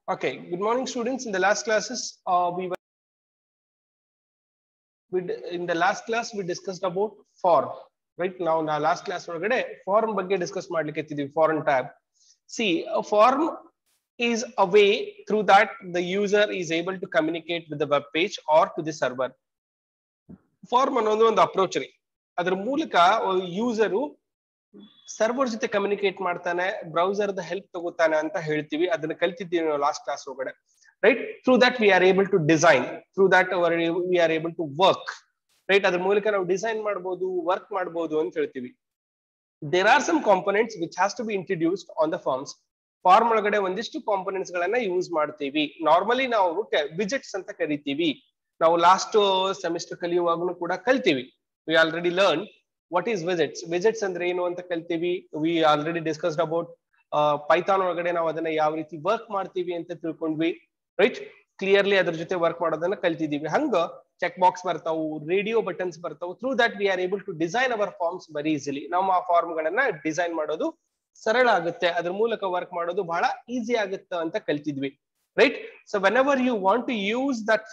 Okay, good morning, students. In the last classes, in the last class we discussed about form. Right now, in the last class, form ಬಗ್ಗೆ discuss ಮಾಡ್ಲಿಕ್ಕೆ foreign tab. See, a form is a way through that the user is able to communicate with the web page or to the server. Form ಅನ್ನೋದು ಒಂದು approach ರೀ. ಅದರ ಮೂಲಕ user server ಜೊತೆ communicate ಮಾಡ್ತಾನೆ, browser ದ help ತಗೋತಾನೆ ಅಂತ ಹೇಳ್ತೀವಿ. ಅದನ್ನ ಕಲ್ತಿದ್ದೀವಿ ನಾವು ಲಾಸ್ಟ್ ಕ್ಲಾಸ್ ಒಳಗಡೆ, right? Through that we are able to design, through that we are able to work, right? ಅದ್ರ ಮೂಲಕ ನಾವು ಡಿಸೈನ್ ಮಾಡಬಹುದು, ವರ್ಕ್ ಮಾಡಬಹುದು ಅಂತ ಹೇಳ್ತೀವಿ. There are some components which has to be introduced on the forms. Form ಒಳಗಡೆ ಒಂದಿಷ್ಟು components ಗಳನ್ನ ಯೂಸ್ ಮಾಡ್ತೀವಿ. ನಾರ್ಮಲಿ ನಾವು ವಿಜೆಟ್ಸ್ ಅಂತ ಕರಿತೀವಿ. ನಾವು ಲಾಸ್ಟ್ ಸೆಮಿಸ್ಟರ್ ಕಲಿಯುವಾಗನು ಕೂಡ ಕಲ್ತೀವಿ. We already learn what is widgets. Widgets ಅಂದ್ರೆ ಏನು ಅಂತ ಕಲ್ತೀವಿ. we already discussed about Python ಒಳಗಡೆ ನಾವು ಅದನ್ನ ಯಾವ ರೀತಿ ವರ್ಕ್ ಮಾಡ್ತೀವಿ ಅಂತ ತಿಳ್ಕೊಂಡ್ವಿ, ರೈಟ್? ಕ್ಲಿಯರ್ಲಿ ಅದ್ರ ಜೊತೆ ವರ್ಕ್ ಮಾಡೋದನ್ನ ಕಲ್ತಿದೀವಿ. ಹಂಗ ಚೆಕ್ ಬಾಕ್ಸ್ ಬರ್ತಾವು, ರೇಡಿಯೋ ಬಟನ್ಸ್ ಬರ್ತಾವು. Through that we are able to design our forms very easily. ನಮ್ಮ ಆ ಫಾರ್ಮ್ ಗಳನ್ನ ಡಿಸೈನ್ ಮಾಡೋದು ಸರಳ ಆಗುತ್ತೆ, ಅದ್ರ ಮೂಲಕ ವರ್ಕ್ ಮಾಡೋದು ಬಹಳ ಈಸಿ ಆಗುತ್ತೆ ಅಂತ ಕಲ್ತಿದ್ವಿ, right? So whenever you want to use that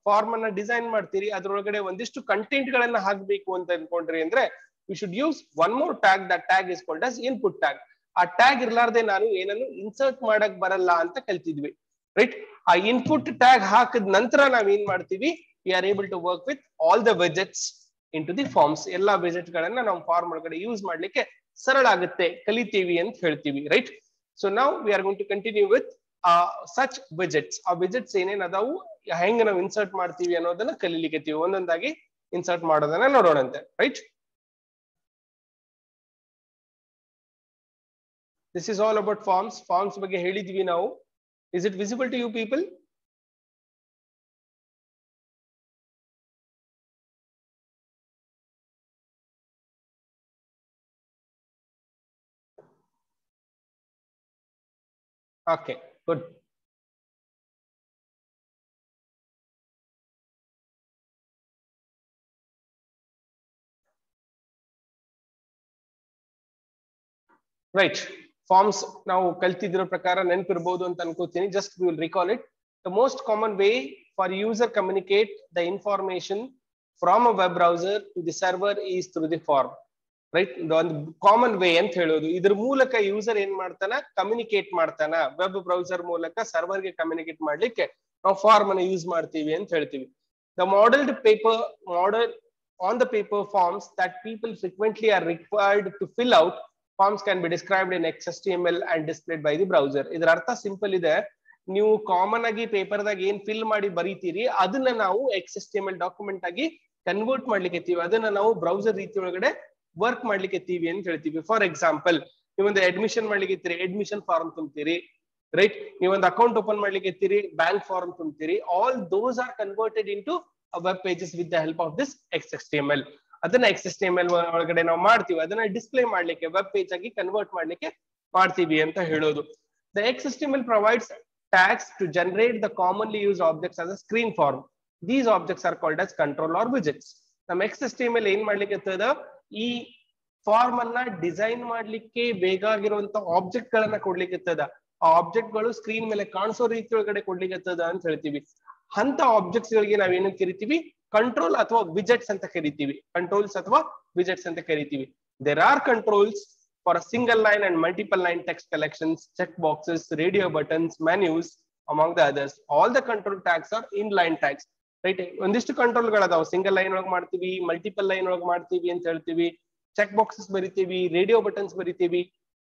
form ಅನ್ನ ಡಿಸೈನ್ ಮಾಡ್ತೀರಿ, ಅದ್ರೊಳಗಡೆ ಒಂದಿಷ್ಟು ಕಂಟೆಂಟ್ ಗಳನ್ನ ಹಾಕ್ಬೇಕು ಅಂತ ಅನ್ಕೊಂಡ್ರಿ ಅಂದ್ರೆ we should use one more tag. That tag is called as input tag. ಆ ಟ್ಯಾಗ್ ಇರ್ಲಾರ್ದೆ ನಾನು ಏನನ್ನು ಇನ್ಸರ್ಟ್ ಮಾಡಕ್ ಬರಲ್ಲ ಅಂತ ಕಲ್ತಿದ್ವಿ, ರೈಟ್? ಆ ಇನ್ಪುಟ್ ಟ್ಯಾಗ್ ಹಾಕಿದ ನಂತರ ನಾವ್ ಏನ್ ಮಾಡ್ತೀವಿ, we are able to work with all the widgets into the forms. ಎಲ್ಲಾ ವಿಜೆಟ್ ಗಳನ್ನ ನಾವು ಫಾರ್ಮ್ ಒಳಗಡೆ ಯೂಸ್ ಮಾಡ್ಲಿಕ್ಕೆ ಸರಳ ಆಗುತ್ತೆ, ಕಲಿತೀವಿ ಅಂತ ಹೇಳ್ತೀವಿ, ರೈಟ್? ಸೊ ನಾವು we are going to continue with such widgets. ಆ ವಿಜೆಟ್ಸ್ ಏನೇನ್ ಅದಾವು, ಹೆಂಗ್ ನಾವು ಇನ್ಸರ್ಟ್ ಮಾಡ್ತೀವಿ ಅನ್ನೋದನ್ನ ಕಲಿಲಿಕ್ಕೆ ಒಂದೊಂದಾಗಿ ಇನ್ಸರ್ಟ್ ಮಾಡೋದನ್ನ ನೋಡೋಣಂತೆ, right? This is all about forms. Forms ಬಗ್ಗೆ ಹೇಳಿದ್ವಿ ನಾವು. Is it visible to you people? Okay, good. Right. Forms ನಾವು ಕಲ್ತಿದಿರೋ ಪ್ರಕಾರ ನೆನಪಿರಬಹುದು ಅಂತ ಅನ್ಕೋತೀನಿ. Just we will recall it. The most common way for user communicate the information from a web browser to the server is through the form, right? ಒಂದು common way ಅಂತ ಹೇಳೋದು. ಇದ್ರ ಮೂಲಕ ಯೂಸರ್ ಏನ್ ಮಾಡ್ತಾನ, ಕಮ್ಯುನಿಕೇಟ್ ಮಾಡ್ತಾನ. ವೆಬ್ ಬ್ರೌಸರ್ ಮೂಲಕ server ಗೆ ಕಮ್ಯುನಿಕೇಟ್ ಮಾಡ್ಲಿಕ್ಕೆ ನಾವು ಫಾರ್ಮ್ ಅನ್ನು ಯೂಸ್ ಮಾಡ್ತೀವಿ ಅಂತ ಹೇಳ್ತೀವಿ. The modeled on the paper forms that people frequently are required to fill out. Forms can be described in XHTML and displayed by the browser. ಇದರ ಅರ್ಥ ಸಿಂಪಲ್ ಇದೆ. ನೀವು ಕಾಮನ್ ಆಗಿ ಪೇಪರ್ ದಾಗ ಏನ್ ಫಿಲ್ ಮಾಡಿ ಬರೀತೀರಿ, ಅದನ್ನ ನಾವು XHTML ಡಾಕ್ಯುಮೆಂಟ್ ಆಗಿ ಕನ್ವರ್ಟ್ ಮಾಡ್ಲಿಕ್ಕೆ, ಅದನ್ನ ನಾವು ಬ್ರೌಸರ್ ರೀತಿ ಒಳಗಡೆ ವರ್ಕ್ ಮಾಡ್ಲಿಕ್ಕೆ ಅಂತ ಹೇಳ್ತೀವಿ. ಫಾರ್ ಎಕ್ಸಾಂಪಲ್, ನೀವೊಂದು ಅಡ್ಮಿಷನ್ ಮಾಡ್ಲಿಕ್ಕೆ ಅಡ್ಮಿಷನ್ ಫಾರ್ಮ್ ತುಂಬ್ತೀರಿ, ರೈಟ್? ನೀವೊಂದು ಅಕೌಂಟ್ ಓಪನ್ ಮಾಡ್ಲಿಕ್ಕೆ ಬ್ಯಾಂಕ್ ಫಾರ್ಮ್ ತುಂಬ್ತೀರಿ. All those are converted into web pages with the help of this XHTML. ಅದನ್ನ XHTML ಒಳಗಡೆ ನಾವು ಮಾಡ್ತೀವಿ, ಅದನ್ನ ಡಿಸ್ಪ್ಲೇ ಮಾಡ್ಲಿಕ್ಕೆ, ವೆಬ್ ಪೇಜ್ ಆಗಿ ಕನ್ವರ್ಟ್ ಮಾಡ್ಲಿಕ್ಕೆ ಮಾಡ್ತೀವಿ ಅಂತ ಹೇಳೋದು. The XHTML provides tags to generate the commonly used objects as a screen form. These objects are called as control or widgets. ನಮ್ಮ XHTML ಏನ್ ಮಾಡ್ಲಿಕ್ಕೆ ಈ ಫಾರ್ಮ್ ಅನ್ನ ಡಿಸೈನ್ ಮಾಡ್ಲಿಕ್ಕೆ ಬೇಕಾಗಿರುವಂತ ಆಬ್ಜೆಕ್ಟ್ ಗಳನ್ನ ಕೊಡ್ಲಿಕ್ಕೆ, ಆ ಆಬ್ಜೆಕ್ಟ್ ಗಳು ಸ್ಕ್ರೀನ್ ಮೇಲೆ ಕಾಣಿಸೋ ರೀತಿ ಒಳಗಡೆ ಕೊಡ್ಲಿಕ್ಕೆ ಅಂತ ಹೇಳ್ತೀವಿ. ಅಂತ ಆಬ್ಜೆಕ್ಟ್ಸ್ ಗಳಿಗೆ ನಾವೇನು ಕರಿತೀವಿ, ಕಂಟ್ರೋಲ್ ಅಥವಾ ವಿಜೆಟ್ಸ್ ಅಂತ ಕರಿತೀವಿ. ಕಂಟ್ರೋಲ್ಸ್ ಅಥವಾ ವಿಜೆಟ್ಸ್ ಅಂತ ಕರಿತೀವಿ. There are controls for a single line and multiple line text collections, check boxes, radio buttons, menus among the others. All the control tags are in line tags, right? ಒಂದಿಷ್ಟು control ಗಳದಾವ. Single line ಒಳಗೆ ಮಾಡ್ತೀವಿ, multiple line ಒಳಗೆ ಮಾಡ್ತೀವಿ ಅಂತ ಹೇಳ್ತೀವಿ. Check boxes ಬರಿತೀವಿ, radio buttons ಬರಿತೀವಿ.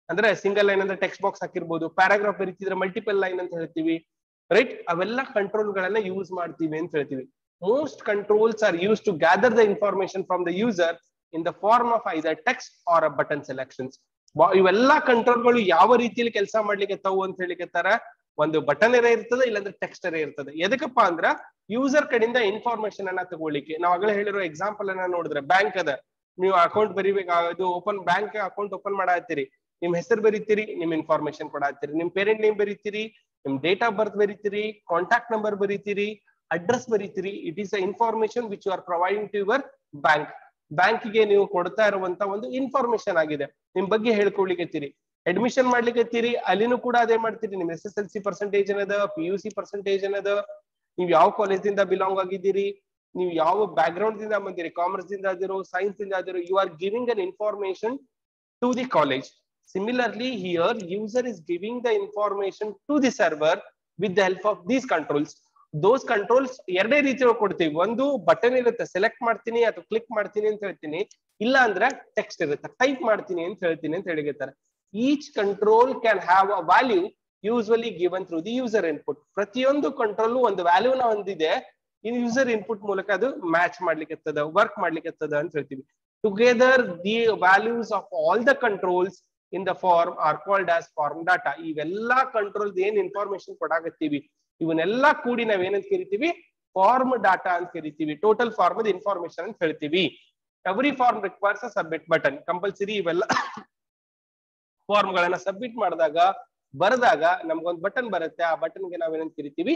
ಅಂದ್ರೆ ಸಿಂಗಲ್ ಲೈನ್ ಅಂದ್ರೆ ಟೆಕ್ಸ್ಟ್ ಬಾಕ್ಸ್ ಹಾಕಿರ್ಬೋದು, ಪ್ಯಾರಾಗ್ರಾಫ್ ಬರೀತಿದ್ರೆ ಮಲ್ಟಿಪಲ್ ಲೈನ್ ಅಂತ ಹೇಳ್ತೀವಿ, ರೈಟ್? ಅವೆಲ್ಲ ಕಂಟ್ರೋಲ್ ಗಳನ್ನ ಯೂಸ್ ಮಾಡ್ತೀವಿ ಅಂತ ಹೇಳ್ತೀವಿ. Most controls are used to gather the information from the user in the form of either text or a button selections. ಇವೆಲ್ಲ ಕಂಟ್ರೋಲ್ ಗಳು ಯಾವ ರೀತಿಯಲ್ಲಿ ಕೆಲಸ ಮಾಡ್ಲಿಕ್ಕೆ ಅಂತ ಹೇಳಿಕೆತ್ತಾರ, ಒಂದು ಬಟನ್ ಅರೇ ಇರ್ತದೆ, ಇಲ್ಲಾಂದ್ರೆ ಟೆಕ್ಸ್ಟ್ ಅರೇ ಇರ್ತದೆ. ಎದಕ್ಕಪ್ಪ ಅಂದ್ರ ಯೂಸರ್ ಕಡೆಯಿಂದ ಇನ್ಫಾರ್ಮೇಶನ್ ಅನ್ನ ತಗೊಳ್ಳಿಕ್ಕೆ. ನಾವ್ ಆಗಲೇ ಹೇಳಿರೋ ಎಕ್ಸಾಂಪಲ್ ಅನ್ನ ನೋಡಿದ್ರೆ, ಬ್ಯಾಂಕ್ ಅದ, ನೀವು ಅಕೌಂಟ್ ಬರಿಬೇಕಾಗೋದು, ಬ್ಯಾಂಕ್ ಅಕೌಂಟ್ ಓಪನ್ ಮಾಡತ್ತೀರಿ, ನಿಮ್ ಹೆಸರು ಬರೀತೀರಿ, ನಿಮ್ ಇನ್ಫಾರ್ಮೇಶನ್ ಕೊಡತ್ತೀರಿ, ನಿಮ್ ಪೇರೆಂಟ್ ನೇಮ್ ಬರೀತೀರಿ, ನಿಮ್ ಡೇಟ್ ಆಫ್ ಬರ್ತ್ ಬರೀತೀರಿ, ಕಾಂಟ್ಯಾಕ್ಟ್ ನಂಬರ್ ಬರೀತೀರಿ, ಅಡ್ರೆಸ್ ಬರೀತೀರಿ. It is a information which you are providing to your bank. Bank ಗೆ ನೀವು ಕೊಡ್ತಾ ಇರುವಂತ ಒಂದು ಇನ್ಫಾರ್ಮೇಶನ್ ಆಗಿದೆ, ನಿಮ್ ಬಗ್ಗೆ ಹೇಳ್ಕೊಳ್ಲಿಕ್ಕೆ. ಅಡ್ಮಿಷನ್ ಮಾಡ್ಲಿಕ್ಕೆ ಅಲ್ಲಿನೂ ಕೂಡ ಅದೇ ಮಾಡ್ತೀರಿ. ನಿಮ್ SSLC ಪರ್ಸೆಂಟೇಜ್ ಏನದ, PUC ಪರ್ಸೆಂಟೇಜ್ ಏನದ, ನೀವು ಯಾವ ಕಾಲೇಜಿಂದ ಬಿಲಾಂಗ್ ಆಗಿದ್ದೀರಿ, ನೀವು ಯಾವ ಬ್ಯಾಕ್ ಗ್ರೌಂಡ್ ದಿಂದ ಬಂದಿರಿ, ಕಾಮರ್ಸ್ ದಿಂದ ಆದಿರೋ, ಸೈನ್ಸ್ ದಿಂದ ಆದಿರೋ, you are giving an information to the college. Similarly, here user is giving the information to the server with the help of these controls. Those controls ಎರಡೇ ರೀತಿಯಲ್ಲಿ ಕೊಡ್ತೀವಿ. ಒಂದು ಬಟನ್ ಇರುತ್ತೆ, ಸೆಲೆಕ್ಟ್ ಮಾಡ್ತೀನಿ ಅಥವಾ ಕ್ಲಿಕ್ ಮಾಡ್ತೀನಿ ಅಂತ ಹೇಳ್ತೀನಿ, ಇಲ್ಲ ಅಂದ್ರೆ ಟೆಕ್ಸ್ಟ್ ಇರುತ್ತೆ, ಟೈಪ್ ಮಾಡ್ತೀನಿ ಅಂತ ಹೇಳ್ತೀನಿ ಅಂತ ಹೇಳಿರ್ತಾರೆ. Each control can have a value usually given through the user input. ಪ್ರತಿಯೊಂದು ಕಂಟ್ರೋಲ್ ಒಂದು ವ್ಯಾಲ್ಯೂ ನ ಹೊಂದಿದೆ, ಈ ಯೂಸರ್ ಇನ್ಪುಟ್ ಮೂಲಕ ಅದು ಮ್ಯಾಚ್ ಮಾಡ್ಲಿಕ್ಕೆ ವರ್ಕ್ ಮಾಡ್ಲಿಕ್ಕೆ ಅಂತ ಹೇಳ್ತೀವಿ. Together the values of all the controls in the form are called as form data. ಇವೆಲ್ಲಾ ಕಂಟ್ರೋಲ್ಸ್ ಏನ್ ಇನ್ಫಾರ್ಮೇಶನ್ ಕೊಡಾಕತ್ತೀವಿ ಇವನ್ನೆಲ್ಲ ಕೂಡಿ ನಾವ್ ಏನಂತ ಕರಿತೀವಿ, ಫಾರ್ಮ್ ಡಾಟಾ ಅಂತ ಕರಿತೀವಿ. ಟೋಟಲ್ ಫಾರ್ಮ್ ಇನ್ಫಾರ್ಮೇಶನ್ ಅಂತ ಹೇಳ್ತೀವಿ. Every form requires a submit button. Compulsory ಇವೆಲ್ಲ ಫಾರ್ಮ್ ಗಳನ್ನ ಸಬ್ಮಿಟ್ ಮಾಡಿದಾಗ ಬರೆದಾಗ ನಮ್ಗೊಂದು ಬಟನ್ ಬರುತ್ತೆ. ಆ ಬಟನ್ ಗೆ ನಾವೇನಂತ ಕರಿತೀವಿ,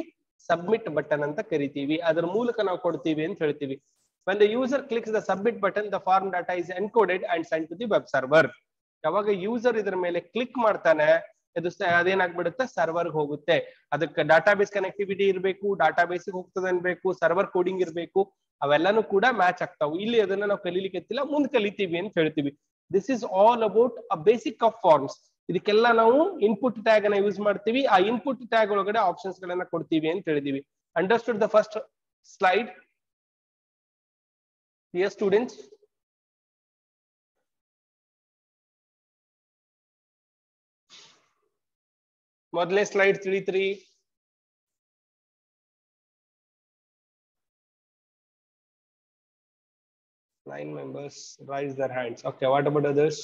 ಸಬ್ಮಿಟ್ ಬಟನ್ ಅಂತ ಕರಿತೀವಿ. ಅದರ ಮೂಲಕ ನಾವು ಕೊಡ್ತೀವಿ ಅಂತ ಹೇಳ್ತೀವಿ. When the user clicks the submit button, the form data is encoded and sent to the web server. ಯಾವಾಗ ಯೂಸರ್ ಇದ್ರ ಮೇಲೆ ಕ್ಲಿಕ್ ಮಾಡ್ತಾನೆ, ಇದು ಅದೇನಾಗ್ಬಿಡುತ್ತೆ, ಸರ್ವರ್ ಹೋಗುತ್ತೆ. ಅದಕ್ಕೆ ಡಾಟಾಬೇಸ್ ಕನೆಕ್ಟಿವಿಟಿ ಇರಬೇಕು, ಡಾಟಾಬೇಸ್ ಹೋಗ್ತದೆ ಅನ್ಬೇಕು, ಸರ್ವರ್ ಕೋಡಿಂಗ್ ಇರಬೇಕು, ಅವೆಲ್ಲಾನು ಕೂಡ ಮ್ಯಾಚ್ ಆಗ್ತಾವು. ಇಲ್ಲಿ ಅದನ್ನ ನಾವು ಕಲೀಲಿಕ್ಕೆ ಮುಂದೆ ಕಲಿತೀವಿ ಅಂತ ಹೇಳ್ತೀವಿ. This is all about a basic of forms. ಇದಕ್ಕೆಲ್ಲ ನಾವು ಇನ್ಪುಟ್ ಟ್ಯಾಗ್ ಅನ್ನ ಯೂಸ್ ಮಾಡ್ತೀವಿ. ಆ ಇನ್ಪುಟ್ ಟ್ಯಾಗ್ ಒಳಗಡೆ ಆಪ್ಷನ್ಸ್ ಗಳನ್ನ ಕೊಡ್ತೀವಿ ಅಂತ ಹೇಳಿದೀವಿ. Understood the first slide? Dear students, ಮೊದಲೇ ಸ್ಲೈಡ್ ತಿಳಿತ್ರಿ? Nine members raise their hands. Okay, what about others?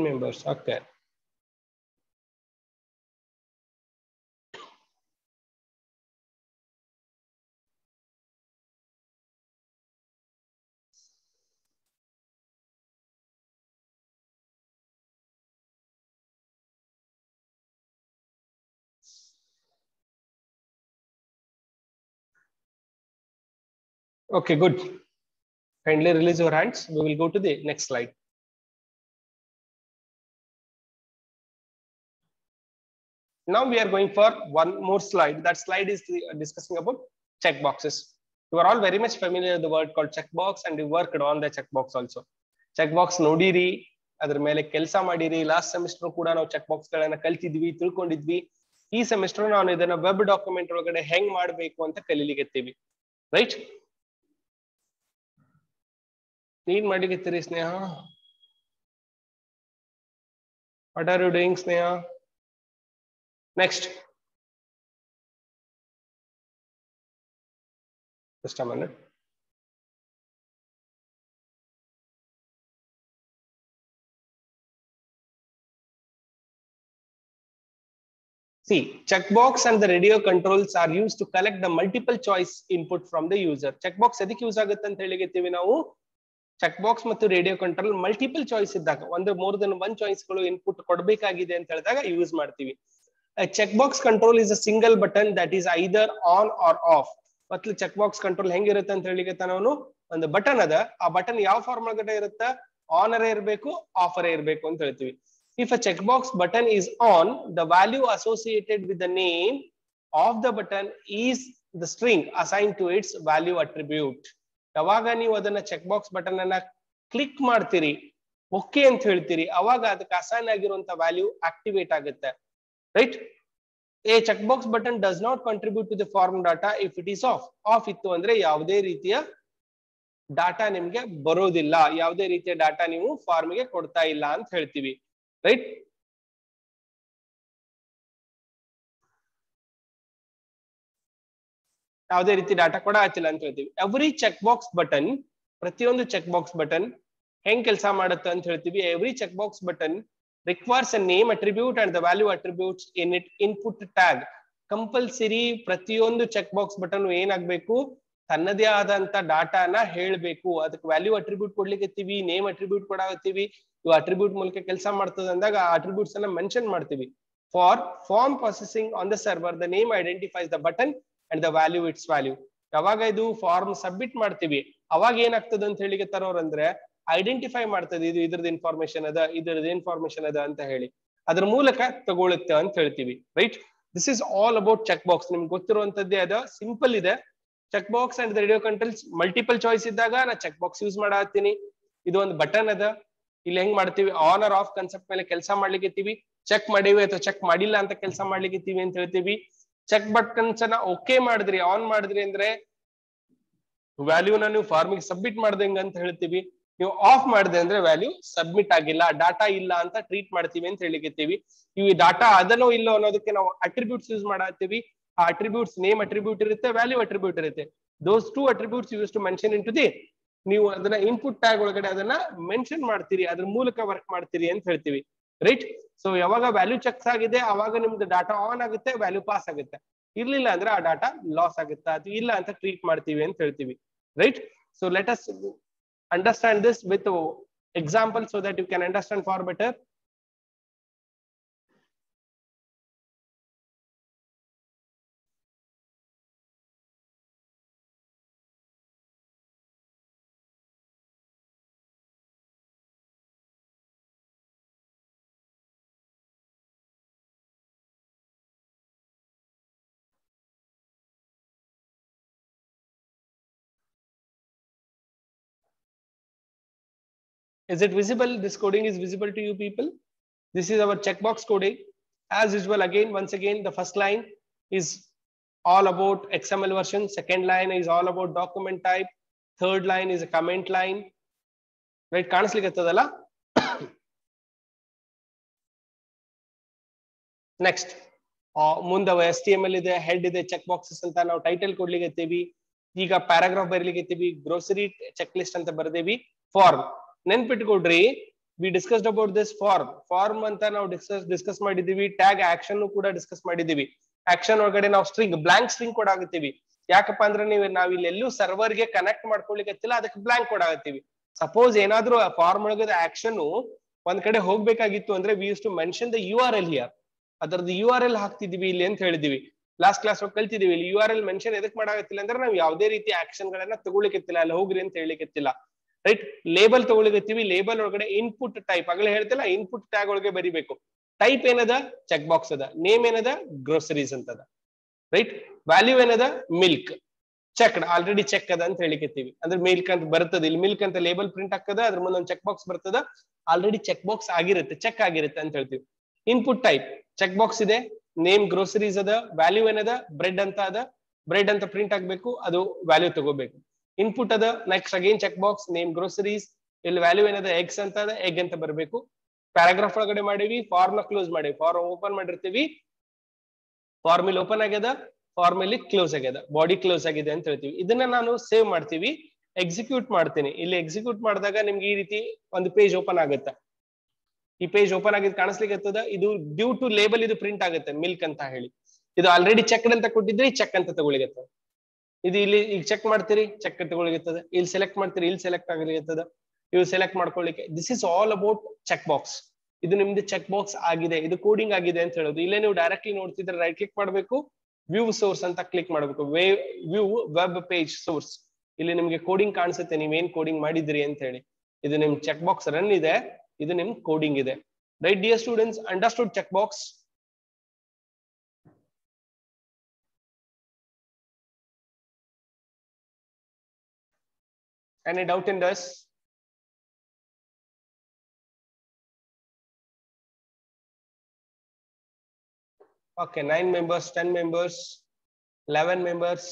members. Okay. Okay, good. Kindly release your hands. We will go to the next slide. Now we are going for one more slide. That slide is discussing about checkboxes. You are all very much familiar with the word called checkbox, and you worked on the checkbox also. Checkbox nodiri, adar mele kelsa madiri. Last semester kuda ನಾವು checkbox ಗಳನ್ನ ಕಲಿತಿದ್ವಿ, ತಿಳ್ಕೊಂಡಿದ್ವಿ. ಈ semester ನಾನು ಇದನ್ನ web document ಒಳಗಡೆ ಹೆಂಗ್ ಮಾಡಬೇಕು ಅಂತ ಕಲಿಲಿಕ್ಕೆ, ರೈಟ್? ನೀನ್ ಮಾಡಿಕತ್ತೀರಿ Sneha? What are you doing Sneha? Next, just a minute. See, checkbox and the radio controls are used to collect the multiple choice input from the user. Checkbox edike use agutte anta ಹೇಳಿಗೆತ್ತೀವಿ ನಾವು. Checkbox ಮತ್ತು radio control multiple choice ಇದ್ದಾಗ, ಒಂದು more than one choice ಗಳು input ಕೊಡಬೇಕಾಗಿದೆ ಅಂತ ಹೇಳಿದಾಗ use ಮಾಡ್ತೀವಿ. Checkbox control is a single button that is either on or off. ಮತ್ತೆ ಚೆಕ್ಬಾಕ್ಸ್ ಕಂಟ್ರೋಲ್ ಹೆಂಗಿರುತ್ತೆ ಅಂತ ಹೇಳಿಗೆ ನಾನು, ಒಂದು ಬಟನ್ ಅದ, ಆ ಬಟನ್ ಯಾವ ಫಾರ್ಮ್ ಒಳಗಡೆ ಇರುತ್ತೆ, ಆನರೇ ಇರಬೇಕು, ಆಫರೇ ಇರಬೇಕು ಅಂತ ಹೇಳ್ತೀವಿ. If a checkbox button is on, the value associated with the name of the button is the string assigned to its value attribute. ಯಾವಾಗ ನೀವು ಅದನ್ನ ಚೆಕ್ ಬಾಕ್ಸ್ ಬಟನ್ ಅನ್ನ ಕ್ಲಿಕ್ ಮಾಡ್ತೀರಿ, ಓಕೆ ಅಂತ ಹೇಳ್ತೀರಿ, ಅವಾಗ ಅದಕ್ಕೆ ಅಸೈನ್ ಆಗಿರುವಂತ ವ್ಯಾಲ್ಯೂ ಆಕ್ಟಿವೇಟ್ ಆಗುತ್ತೆ, right? A check box button does not contribute to the form data if it is off. Off ಇತ್ತು ಅಂದ್ರೆ ಯಾವುದೇ ರೀತಿಯ ಡಾಟಾ ನಿಮ್ಗೆ ಬರೋದಿಲ್ಲ, ಯಾವುದೇ ರೀತಿಯ ಡಾಟಾ ನೀವು ಫಾರ್ಮ್ ಗೆ ಕೊಡ್ತಾ ಇಲ್ಲ ಅಂತ ಹೇಳ್ತೀವಿ, ರೈಟ್? ಯಾವುದೇ ರೀತಿ ಡಾಟಾ ಕೊಡ ಹಚ್ಚಿಲ್ಲ ಅಂತ ಹೇಳ್ತೀವಿ. ಎವ್ರಿ ಚೆಕ್ ಬಾಕ್ಸ್ ಬಟನ್, ಪ್ರತಿಯೊಂದು ಚೆಕ್ ಬಾಕ್ಸ್ ಬಟನ್ ಹೆಂಗ್ ಕೆಲಸ ಮಾಡುತ್ತೆ ಅಂತ ಹೇಳ್ತೀವಿ. Every check box button requires a name attribute and the value attributes in it input tag. Compulsory ಪ್ರತಿಯೊಂದು ಚೆಕ್ ಬಾಕ್ಸ್ ಬಟನ್ ಏನಾಗಬೇಕು, ತನ್ನದೇ ಆದಂತ ಡಾಟಾನ ಹೇಳ್ಬೇಕು. ಅದಕ್ಕೆ ವ್ಯಾಲ್ಯೂ ಅಟ್ರಿಬ್ಯೂಟ್ ಕೊಡ್ಲಿಕ್ಕೆ, ನೇಮ್ ಅಟ್ರಿಬ್ಯೂಟ್ ಕೊಡಾಕತ್ತೀವಿ. ಇವು ಅಟ್ರಿಬ್ಯೂಟ್ ಮೂಲಕ ಕೆಲಸ ಮಾಡ್ತದೆ ಅಂದಾಗ ಆ ಅಟ್ರಿಬ್ಯೂಟ್ಸ್ ಅನ್ನ ಮೆನ್ಷನ್ ಮಾಡ್ತೀವಿ. For form processing on the server, the name identifies the button and the value its value. ಯಾವಾಗ ಇದು ಫಾರ್ಮ್ ಸಬ್ಮಿಟ್ ಮಾಡ್ತೀವಿ ಅವಾಗ ಏನಾಗ್ತದೆ ಅಂತ ಹೇಳಿ ತರೋರಂದ್ರೆ ಐಡೆಂಟಿಫೈ ಮಾಡ್ತದೆ ಇದು ಇದ್ರದ್ದು ಇನ್ಫಾರ್ಮೇಶನ್ ಅದ ಇದ್ರದ್ದು ಇನ್ಫಾರ್ಮೇಶನ್ ಅದ ಅಂತ ಹೇಳಿ ಅದ್ರ ಮೂಲಕ ತಗೊಳುತ್ತೆ ಅಂತ ಹೇಳ್ತೀವಿ right. This is all about check box. ನಿಮ್ಗೆ ಗೊತ್ತಿರುವಂತದ್ದೇ ಅದ, ಸಿಂಪಲ್ ಇದೆ. Check box and radio controls multiple choice ಇದ್ದಾಗ ನಾ ಚೆಕ್ ಬಾಕ್ಸ್ ಯೂಸ್ ಮಾಡತ್ತೀನಿ. ಇದು ಒಂದು ಬಟನ್ ಅದ, ಇಲ್ಲಿ ಹೆಂಗ್ ಮಾಡ್ತೀವಿ ಆನ್ ಆರ್ ಆಫ್ ಕನ್ಸೆಪ್ಟ್ ಮೇಲೆ ಕೆಲಸ ಮಾಡ್ಲಿಕ್ಕೆ ಚೆಕ್ ಮಾಡಿವಿ ಅಥವಾ ಚೆಕ್ ಮಾಡಿಲ್ಲ ಅಂತ ಕೆಲಸ ಮಾಡ್ಲಿಕ್ಕೆ ಅಂತ ಹೇಳ್ತೀವಿ. ಚೆಕ್ ಬಟನ್ಸ್ ಅನ್ನ ಓಕೆ ಮಾಡಿದ್ರಿ ಆನ್ ಮಾಡಿದ್ರಿ ಅಂದ್ರೆ ವ್ಯಾಲ್ಯೂನ ನೀವು ಫಾರ್ಮಿಗೆ ಸಬ್ಮಿಟ್ ಮಾಡ್ದಂಗ ಅಂತ ಹೇಳ್ತೀವಿ. ನೀವು ಆಫ್ ಮಾಡಿದೆ ಅಂದ್ರೆ ವ್ಯಾಲ್ಯೂ ಸಬ್ಮಿಟ್ ಆಗಿಲ್ಲ, ಡಾಟಾ ಇಲ್ಲ ಅಂತ ಟ್ರೀಟ್ ಮಾಡ್ತೀವಿ ಅಂತ ಹೇಳಿಕತ್ತೀವಿ. ಇವು ಡಾಟಾ ಅದನ್ನೋ ಇಲ್ಲೋ ಅನ್ನೋದಕ್ಕೆ ನಾವು ಅಟ್ರಿಬ್ಯೂಟ್ಸ್ ಯೂಸ್ ಮಾಡತ್ತೀವಿ. ಆ ಅಟ್ರಿಬ್ಯೂಟ್ಸ್ ನೇಮ್ ಅಟ್ರಿಬ್ಯೂಟ್ ಇರುತ್ತೆ, ವ್ಯಾಲ್ಯೂ ಅಟ್ರಿಬ್ಯೂಟ್ ಇರುತ್ತೆ. Those two attributes use to mention in to the, ನೀವು ಅದನ್ನ ಇನ್ಪುಟ್ ಟ್ಯಾಗ್ ಒಳಗಡೆ ಅದನ್ನ ಮೆನ್ಷನ್ ಮಾಡ್ತೀರಿ, ಅದ್ರ ಮೂಲಕ ವರ್ಕ್ ಮಾಡ್ತೀರಿ ಅಂತ ಹೇಳ್ತೀವಿ ರೈಟ್. ಸೊ ಯಾವಾಗ ವ್ಯಾಲ್ಯೂ ಚೆಕ್ಸ್ ಆಗಿದೆ ಅವಾಗ ನಿಮ್ದು ಡಾಟಾ ಆನ್ ಆಗುತ್ತೆ, ವ್ಯಾಲ್ಯೂ ಪಾಸ್ ಆಗುತ್ತೆ. ಇರ್ಲಿಲ್ಲ ಅಂದ್ರೆ ಆ ಡಾಟಾ ಲಾಸ್ ಆಗುತ್ತಾ ಅಥವಾ ಇಲ್ಲ ಅಂತ ಟ್ರೀಟ್ ಮಾಡ್ತೀವಿ ಅಂತ ಹೇಳ್ತೀವಿ right. So let us understand this with example so that you can understand far better. Is it visible? This coding is visible to you people. This is our checkbox coding. As usual, again, once again, the first line is all about XML version. Second line is all about document type. Third line is a comment line. Right? ಕಾಣಿಸ್ಲಿಕ್ಕತ್ತದಲ್ಲ? Next. ಮುಂದೆ HTML ಇದೆ, head ಇದೆ, check boxes ಅಂತ ನಾವು title ಕೊಡ್ಲಿಕ್ಕೆ. ಈಗ paragraph ಬರೀಲಿಕ್ಕೆ grocery check list ಅಂತ ಬರ್ದೇವಿ. ಫಾರ್ಮ್ ನೆನ್ಪಿಟ್ಕೊಡ್ರಿ, we discussed about this form ಅಂತ ನಾವು ಡಿಸ್ಕಸ್ ಮಾಡಿದೀವಿ. ಟ್ಯಾಗ್ ಆಕ್ಷನ್ ಕೂಡ ಡಿಸ್ಕಸ್ ಮಾಡಿದೀವಿ. ಆಕ್ಷನ್ ಒಳಗಡೆ ನಾವು ಸ್ಟ್ರಿಂಗ್ ಬ್ಲಾಂಕ್ ಸ್ಟ್ರಿಂಗ್ ಕೊಡಾಗತ್ತೀವಿ. ಯಾಕಪ್ಪ ಅಂದ್ರೆ ನಾವ್ ಇಲ್ಲಿ ಎಲ್ಲೂ ಸರ್ವರ್ ಗೆ ಕನೆಕ್ಟ್ ಮಾಡ್ಕೊಳ್ಲಿಕ್ಕತ್ತಿಲ್ಲ, ಅದಕ್ಕೆ ಬ್ಲಾಂಕ್ ಕೊಡಾಗತ್ತೀವಿ. ಸಪೋಸ್ ಏನಾದ್ರೂ ಫಾರ್ಮ್ ಒಳಗಡೆ ಆಕ್ಷನ್ ಒಂದ್ ಕಡೆ ಹೋಗ್ಬೇಕಾಗಿತ್ತು ಅಂದ್ರೆ we use to mention the URL here. ಅದರದ್ದು URL ಹಾಕ್ತಿದೀವಿ ಇಲ್ಲಿ ಅಂತ ಹೇಳಿದೀವಿ. Last class ಕಲ್ತಿದೀವಿ. ಇಲ್ಲಿ URL ಮೆನ್ಷನ್ ಎದಕ್ ಮಾಡಾಗತ್ತಿಲ್ಲ ಅಂದ್ರೆ ನಾವು ಯಾವುದೇ ರೀತಿ ಆಕ್ಷನ್ ಗಳನ್ನ ತಗೊಳ್ಳಿಕ್ಕಿಲ್ಲ, ಅಲ್ಲಿ ಹೋಗ್ರಿ ಅಂತ ಹೇಳಿಕ್ಕಿಲ್ಲ ರೈಟ್. ಲೇಬಲ್ ತಗೊಳ್ಳಿಕತ್ತೀವಿ. ಲೇಬಲ್ ಒಳಗಡೆ ಇನ್ಪುಟ್ ಟೈಪ್ ಆಗಲೇ ಹೇಳ್ತಿಲ್ಲ, ಇನ್ಪುಟ್ ಟ್ಯಾಗ್ ಒಳಗೆ ಬರಿಬೇಕು. ಟೈಪ್ ಏನದ ಚೆಕ್ ಬಾಕ್ಸ್ ಅದ, ನೇಮ್ ಏನದ ಗ್ರೋಸರೀಸ್ ಅಂತದ ರೈಟ್. ವ್ಯಾಲ್ಯೂ ಏನದ ಮಿಲ್ಕ್, ಚೆಕ್ ಆಲ್ರೆಡಿ ಚೆಕ್ ಅದ ಅಂತ ಹೇಳಿಕತ್ತೀವಿ. ಅಂದ್ರೆ ಮಿಲ್ಕ್ ಅಂತ ಬರ್ತದೆ, ಇಲ್ಲಿ ಮಿಲ್ಕ್ ಅಂತ ಲೇಬಲ್ ಪ್ರಿಂಟ್ ಆಗ್ತದ, ಅದ್ರ ಮುಂದೆ ಒಂದು ಚೆಕ್ ಬಾಕ್ಸ್ ಬರ್ತದ, ಆಲ್ರೆಡಿ ಚೆಕ್ ಬಾಕ್ಸ್ ಆಗಿರುತ್ತೆ, ಚೆಕ್ ಆಗಿರುತ್ತೆ ಅಂತ ಹೇಳ್ತೀವಿ. ಇನ್ಪುಟ್ ಟೈಪ್ ಚೆಕ್ ಬಾಕ್ಸ್ ಇದೆ, ನೇಮ್ ಗ್ರೋಸರೀಸ್ ಅದ, ವ್ಯಾಲ್ಯೂ ಏನದ ಬ್ರೆಡ್ ಅಂತ ಅದ, ಬ್ರೆಡ್ ಅಂತ ಪ್ರಿಂಟ್ ಆಗ್ಬೇಕು, ಅದು ವ್ಯಾಲ್ಯೂ ತಗೋಬೇಕು. ಇನ್ಪುಟ್ ಅದ, next again check box, name groceries, ಇಲ್ಲಿ ವ್ಯಾಲ್ಯೂ ಏನದ ಎಗ್ಸ್ ಅಂತ ಅದ, ಎಗ್ ಅಂತ ಬರಬೇಕು. ಪ್ಯಾರಾಗ್ರಾಫ್ ಒಳಗಡೆ ಮಾಡಿವಿ, ಫಾರ್ಮ್ ನ ಕ್ಲೋಸ್ ಮಾಡಿವಿ. ಫಾರ್ಮ್ ಓಪನ್ ಮಾಡಿರ್ತೀವಿ, ಫಾರ್ಮ್ ಇಲ್ಲಿ ಓಪನ್ ಆಗ್ಯದ, ಫಾರ್ಮ್ ಇಲ್ಲಿ ಕ್ಲೋಸ್ ಆಗ್ಯದ, ಬಾಡಿ ಕ್ಲೋಸ್ ಆಗಿದೆ ಅಂತ ಹೇಳ್ತೀವಿ. ಇದನ್ನ ನಾನು ಸೇವ್ ಮಾಡ್ತೀವಿ, ಎಕ್ಸಿಕ್ಯೂಟ್ ಮಾಡ್ತೀನಿ. ಇಲ್ಲಿ ಎಕ್ಸಿಕ್ಯೂಟ್ ಮಾಡಿದಾಗ ನಿಮ್ಗೆ ಈ ರೀತಿ ಒಂದು ಪೇಜ್ ಓಪನ್ ಆಗುತ್ತೆ. ಈ ಪೇಜ್ ಓಪನ್ ಆಗಿದ್ ಕಾಣಿಸ್ಲಿಕ್ಕೆ ಇರ್ತದ. ಇದು ಡ್ಯೂ ಟು ಲೇಬಲ್ ಇದು ಪ್ರಿಂಟ್ ಆಗುತ್ತೆ ಮಿಲ್ಕ್ ಅಂತ ಹೇಳಿ. ಇದು ಆಲ್ರೆಡಿ ಚೆಕ್ ಅಂತ ಕೊಟ್ಟಿದ್ರಿ, ಚೆಕ್ ಅಂತ ತಗೊಳ್ಳಿಗತ್ತದ. ಇದು ಇಲ್ಲಿ ಈಗ ಚೆಕ್ ಮಾಡ್ತೀರಿ, ಚೆಕ್ ತಗೊಳ್ಳಿಗತ್ತದ. ಇಲ್ಲಿ ಸೆಲೆಕ್ಟ್ ಮಾಡ್ತೀರಿ, ಇಲ್ಲಿ ಸೆಲೆಕ್ಟ್ ಆಗಲಿಗತ್ತದ. ಇವು ಸೆಲೆಕ್ಟ್ ಮಾಡ್ಕೊಳ್ಳಿಕ್ಕೆ. This is all about check box. ಇದು ನಿಮ್ದು ಚೆಕ್ ಬಾಕ್ಸ್ ಆಗಿದೆ, ಇದು ಕೋಡಿಂಗ್ ಆಗಿದೆ ಅಂತ ಹೇಳೋದು. ಇಲ್ಲೇ ನೀವು ಡೈರೆಕ್ಟ್ಲಿ ನೋಡ್ತಿದ್ರೆ ರೈಟ್ ಕ್ಲಿಕ್ ಮಾಡಬೇಕು, ವ್ಯೂ ಸೋರ್ಸ್ ಅಂತ ಕ್ಲಿಕ್ ಮಾಡಬೇಕು. View web page source. ಇಲ್ಲಿ ನಿಮ್ಗೆ ಕೋಡಿಂಗ್ ಕಾಣಿಸುತ್ತೆ, ನೀವೇನ್ ಕೋಡಿಂಗ್ ಮಾಡಿದ್ರಿ ಅಂತ ಹೇಳಿ. ಇದು ನಿಮ್ ಚೆಕ್ ಬಾಕ್ಸ್ ರನ್ ಇದೆ, ಇದು ನಿಮ್ ಕೋಡಿಂಗ್ ಇದೆ right. Dear students, understood check box? Any doubt in this? Okay, 9 members, 10 members, 11 members,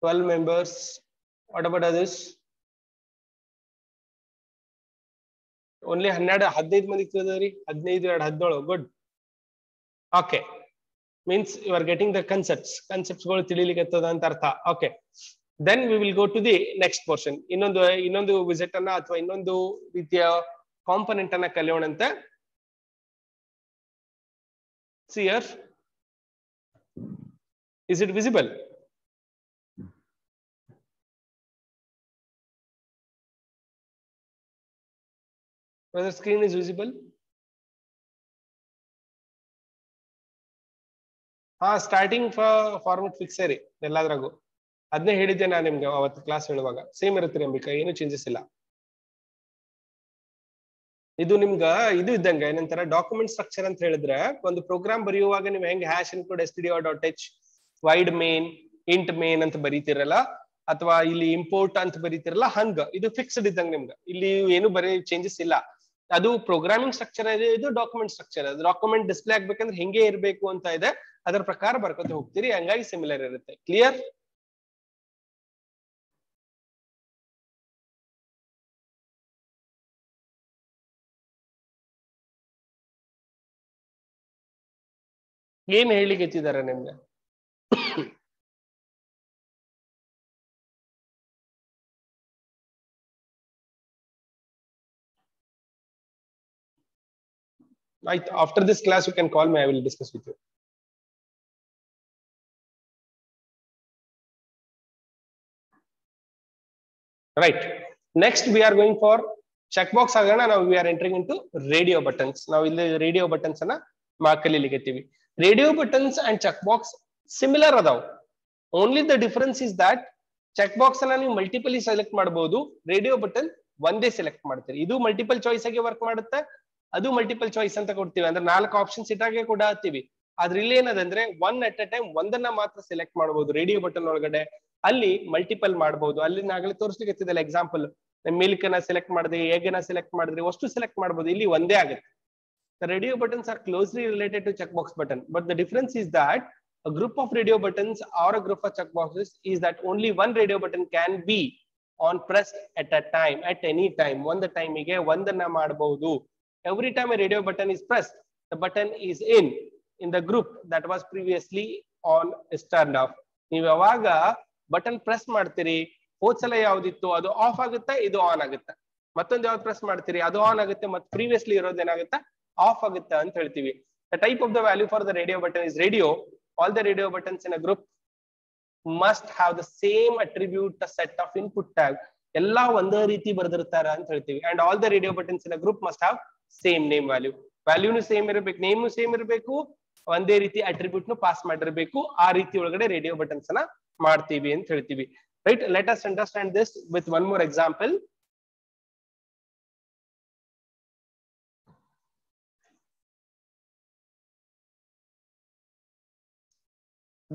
12 members. What about others? Only 12 15 ಮಂದಿ ಇರ್ತದ್ರಿ. 15 2 17. Good. Okay. Means you are getting the concepts ಗಳು ತಿಳಿಲಿಕ್ಕೆ ಅಂತ ಅರ್ಥ. Okay. Then we will go to the next portion. ಇನ್ನೊಂದು visit ಅನ್ನ ಅಥವಾ ಇನ್ನೊಂದು ರೀತಿಯ ಕಾಂಪೊನೆಂಟ್ ಅನ್ನ ಕಲಿಯೋಣಂತೆ. See here, is it visible? Whether screen is visible? Starting format fix ರೀ ಎಲ್ಲಾದ್ರಾಗು. ಅದನ್ನೇ ಹೇಳಿದ್ದೆ ನಾನು ನಿಮ್ಗೆ ಅವತ್ತು ಕ್ಲಾಸ್ ಹೇಳುವಾಗ. ಸೇಮ್ ಇರುತ್ತೆ ಅಂಬಿಕಾ, ಏನು ಚೇಂಜಸ್ ಇಲ್ಲ. ಇದು ನಿಮ್ಗ ಇದು ಇದ್ದಂಗೆ ಏನಂತಾರ ಡಾಕ್ಯುಮೆಂಟ್ ಸ್ಟ್ರಕ್ಚರ್ ಅಂತ ಹೇಳಿದ್ರೆ, ಒಂದು ಪ್ರೋಗ್ರಾಮ್ ಬರೆಯುವಾಗ ನೀವು ಹೆಂಗ್ hash include stdio.h wide main int main ಅಂತ ಬರೀತಿರಲ್ಲ, ಅಥವಾ ಇಲ್ಲಿ ಇಂಪೋರ್ಟ್ ಅಂತ ಬರೀತಿರಲ್ಲ, ಹಂಗ ಇದು ಫಿಕ್ಸ್ಡ್ ಇದ್ದಂಗೆ ನಿಮ್ಗೆ. ಇಲ್ಲಿ ಏನು ಬರೀ ಚೇಂಜಸ್ ಇಲ್ಲ. ಅದು ಪ್ರೋಗ್ರಾಮಿಂಗ್ ಸ್ಟ್ರಕ್ಚರ್ ಇದೆ, ಇದು ಡಾಕ್ಯುಮೆಂಟ್ ಸ್ಟ್ರಕ್ಚರ್. ಅದು ಡಾಕ್ಯುಮೆಂಟ್ ಡಿಸ್ಪ್ಲೇ ಆಗ್ಬೇಕಂದ್ರೆ ಹೆಂಗೆ ಇರಬೇಕು ಅಂತ ಇದೆ, ಅದರ ಪ್ರಕಾರ ಬರ್ಕೊತ ಹೋಗ್ತೀರಿ, ಹಂಗಾಗಿ ಸಿಮಿಲರ್ ಇರುತ್ತೆ. ಕ್ಲಿಯರ್? ಏನ್ ಹೇಳಿಕ್ಕೆ ಎತ್ತಿದ್ದಾರೆ ನಿಮ್ಗೆ? Right. After this class, you can call me. I will discuss with you. Right. Next, we are going for checkbox. Now we are entering into radio buttons. Now in the radio buttons, radio buttons and checkbox similar. Only the difference is that checkbox you multiply select ಮಾಡಬಹುದು, radio button ಒಂದೇ select ಮಾಡ್ತೀರಿ. ಇದು multiple choice ಆಗಿ work ಮಾಡುತ್ತೆ, ಅದು multiple choice ಅಂತ ಕೊಡ್ತೀವಿ. ಅಂದ್ರೆ 4 ಆಪ್ಷನ್ಸ್ ಇಟ್ಟಾಗೆ ಕೂಡ ಹಾಕ್ತಿವಿ. ಆದ್ರೆ ಇಲ್ಲಿ ಏನದಂದ್ರೆ ಒನ್ ಅಟ್ ಅ ಟೈಮ್ ಒಂದನ್ನ ಮಾತ್ರ ಸೆಲೆಕ್ಟ್ ಮಾಡಬಹುದು ರೇಡಿಯೋ ಬಟನ್ ಒಳಗಡೆ. ಅಲ್ಲಿ ಮಲ್ಟಿಪಲ್ ಮಾಡಬಹುದು. ಅಲ್ಲಿ ನಾಗಲೇ ತೋರಿಸ್ಲಿಕ್ಕೆ ಎತ್ತಿದಲ್ಲ ಎಕ್ಸಾಂಪಲ್, ಮಿಲ್ಕ್ ನ ಸೆಲೆಕ್ಟ್ ಮಾಡಿದ್ರೆ, ಎಗ್ ನ ಸೆಲೆಕ್ಟ್ ಮಾಡಿದ್ರೆ ಅಷ್ಟು ಸೆಲೆಕ್ಟ್ ಮಾಡಬಹುದು. ಇಲ್ಲಿ ಒಂದೇ ಆಗುತ್ತೆ. The radio buttons are closely related to checkbox button, but the difference is that a group of radio buttons or a group of checkboxes is that only one radio button can be on pressed at a time, at any time. One time ಗೆ ಒಂದನ್ನ ಮಾಡಬಹುದು. Every time a radio button is pressed, the button is in the group that was previously on is turned off. ನೀವು ಯಾವಾಗ button press ಮಾಡ್ತೀರಿ, ಹೋದ್ಸಲ ಯಾವ್ದಿತ್ತು ಅದು of ಆಗುತ್ತೆ, ಇದು on ಆಗುತ್ತೆ. ಮತ್ತೊಂದು ಯಾವ್ದು ಪ್ರೆಸ್ ಮಾಡ್ತೀರಿ ಅದು ಆನ್ ಆಗುತ್ತೆ, ಮತ್ತೆ ಪ್ರೀವಿಯಸ್ಲಿ ಇರೋದು ಏನಾಗುತ್ತೆ ಆಫ್ ಆಗುತ್ತೆ ಅಂತ ಹೇಳ್ತೀವಿ. The type of the value for the radio button is radio. All the radio buttons in a group must have the same attribute, a set of input tag. ಎಲ್ಲಾ ಒಂದೇ ರೀತಿ ಬರೆದಿರ್ತಾರ ಅಂತ ಹೇಳ್ತೀವಿ. And all the radio buttons in a group must have same name value. ವ್ಯಾಲ್ಯೂನು same ಇರಬೇಕು, name same ಇರಬೇಕು, ಒಂದೇ ರೀತಿ ಅಟ್ರಿಬ್ಯೂಟ್ ನು ಪಾಸ್ ಮಾಡಿರಬೇಕು. ಆ ರೀತಿ ಒಳಗಡೆ ರೇಡಿಯೋ ಬಟನ್ಸ್ ಅನ್ನ ಮಾಡ್ತೀವಿ ಅಂತ ಹೇಳ್ತೀವಿ. Right, let us understand this with one more example.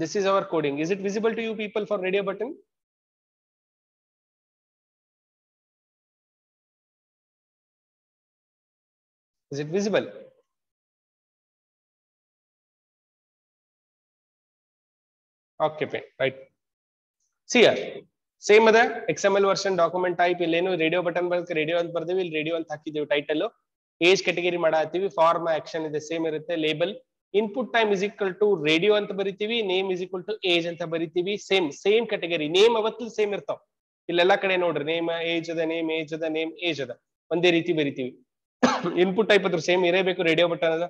This is our coding. Is it visible to you people for radio button? Is it visible? Okay, right. See here, same other XML version document type illenu radio button balke radio ant bardevi, ಇಲ್ಲಿ radio ಅಂತ ಹಾಕಿದೀವಿ. Title age category ಮಾಡಾತೀವಿ. Form action ಇದೆ same ಇರುತ್ತೆ. Label input time is equal to radio ಅಂತ ಬರಿತೀವಿ. Name is equal to age ಅಂತ ಬರಿತೀವಿ. Same category. ನೇಮ್ ಅವತ್ತು ಸೇಮ್ ಇರ್ತಾವ. ಇಲ್ಲೆಲ್ಲಾ ಕಡೆ ನೋಡ್ರಿ, ನೇಮ್ ಏಜ್ ಅದ, ನೇಮ್ ಏಜ್ ಅದ, ನೇಮ್ ಏಜ್ ಅದ, ಒಂದೇ ರೀತಿ ಬರಿತೀವಿ. ಇನ್ಪುಟ್ ಟೈಪ್ ಅದ್ರ ಸೇಮ್ ಇರಬೇಕು. ರೇಡಿಯೋ ಬಟನ್ ಅದ.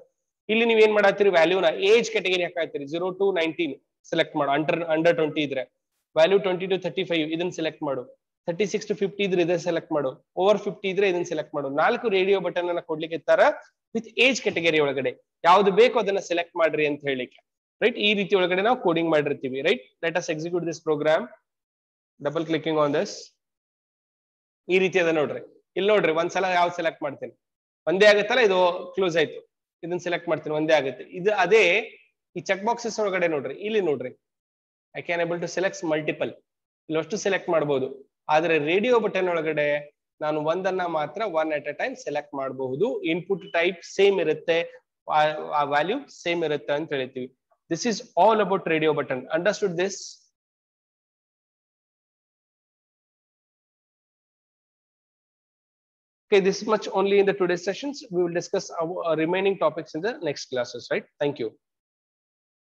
ಇಲ್ಲಿ ನೀವ್ ಏನ್ ಮಾಡಾತೀರಿ, ವ್ಯಾಲ್ಯೂನ ಏಜ್ ಕ್ಯಾಟಗರಿ ಹಾಕಾತೀರಿ. 0 to 19 ಸೆಲೆಕ್ಟ್ ಮಾಡು. ಅಂಡರ್ 20 ಇದ್ರೆ ವ್ಯಾಲ್ಯೂ 20 to 35 ಇದನ್ನ ಸೆಲೆಕ್ಟ್ ಮಾಡು. 36 to 50 ಇದ್ರೆ ಇದನ್ನ ಸೆಲೆಕ್ಟ್ ಮಾಡು. ಓವರ್ 50 ಇದ್ರೆ ಇದನ್ನ ಸೆಲೆಕ್ಟ್ ಮಾಡು. 4 ರೇಡಿಯೋ ಬಟನ್ ಅನ್ನ ಕೊಡ್ಲಿಕ್ಕೆ ಇರ್ತಾರ ವಿತ್ ಏಜ್ ಕ್ಯಾಟಗರಿ ಒಳಗಡೆ. ಯಾವ್ದು ಬೇಕೋ ಅದನ್ನ ಸೆಲೆಕ್ಟ್ ಮಾಡ್ರಿ ಅಂತ ಹೇಳಿಕ್ಕೆ. ರೈಟ್, ಈ ರೀತಿ ಒಳಗಡೆ ನಾವು ಕೋಡಿಂಗ್ ಮಾಡಿರ್ತೀವಿ. Right, let us execute this program. Double clicking on this. ಈ ರೀತಿ ಅದ ನೋಡ್ರಿ. ಇಲ್ಲಿ ನೋಡ್ರಿ, ಒಂದ್ಸಲ ಯಾವ್ದು ಸೆಲೆಕ್ಟ್ ಮಾಡ್ತೀನಿ ಒಂದೇ ಆಗುತ್ತಲ್ಲ, ಇದು ಕ್ಲೋಸ್ ಆಯ್ತು. ಇದನ್ನ ಸೆಲೆಕ್ಟ್ ಮಾಡ್ತೀನಿ ಒಂದೇ ಆಗುತ್ತೆ. ಇದು ಅದೇ ಈ ಚೆಕ್ ಬಾಕ್ಸಸ್ ಒಳಗಡೆ ನೋಡ್ರಿ, ಇಲ್ಲಿ ನೋಡ್ರಿ, I can able to select multiple. ಇಲ್ಲಿ ಅಷ್ಟು ಸೆಲೆಕ್ಟ್ ಮಾಡಬಹುದು. ಆದ್ರೆ ರೇಡಿಯೋ ಬಟನ್ ಒಳಗಡೆ ನಾನು ಒಂದನ್ನ ಮಾತ್ರ one at a time select ಮಾಡಬಹುದು. ಇನ್ಪುಟ್ ಟೈಪ್ ಸೇಮ್ ಇರುತ್ತೆ, ಆ ವ್ಯಾಲ್ಯೂ ಸೇಮ್ ಇರುತ್ತೆ ಅಂತ ಹೇಳ್ತೀವಿ. This is all about radio button. Understood this? Okay, this is much only in the today's sessions. We will discuss our remaining topics in the next classes, right? Thank you.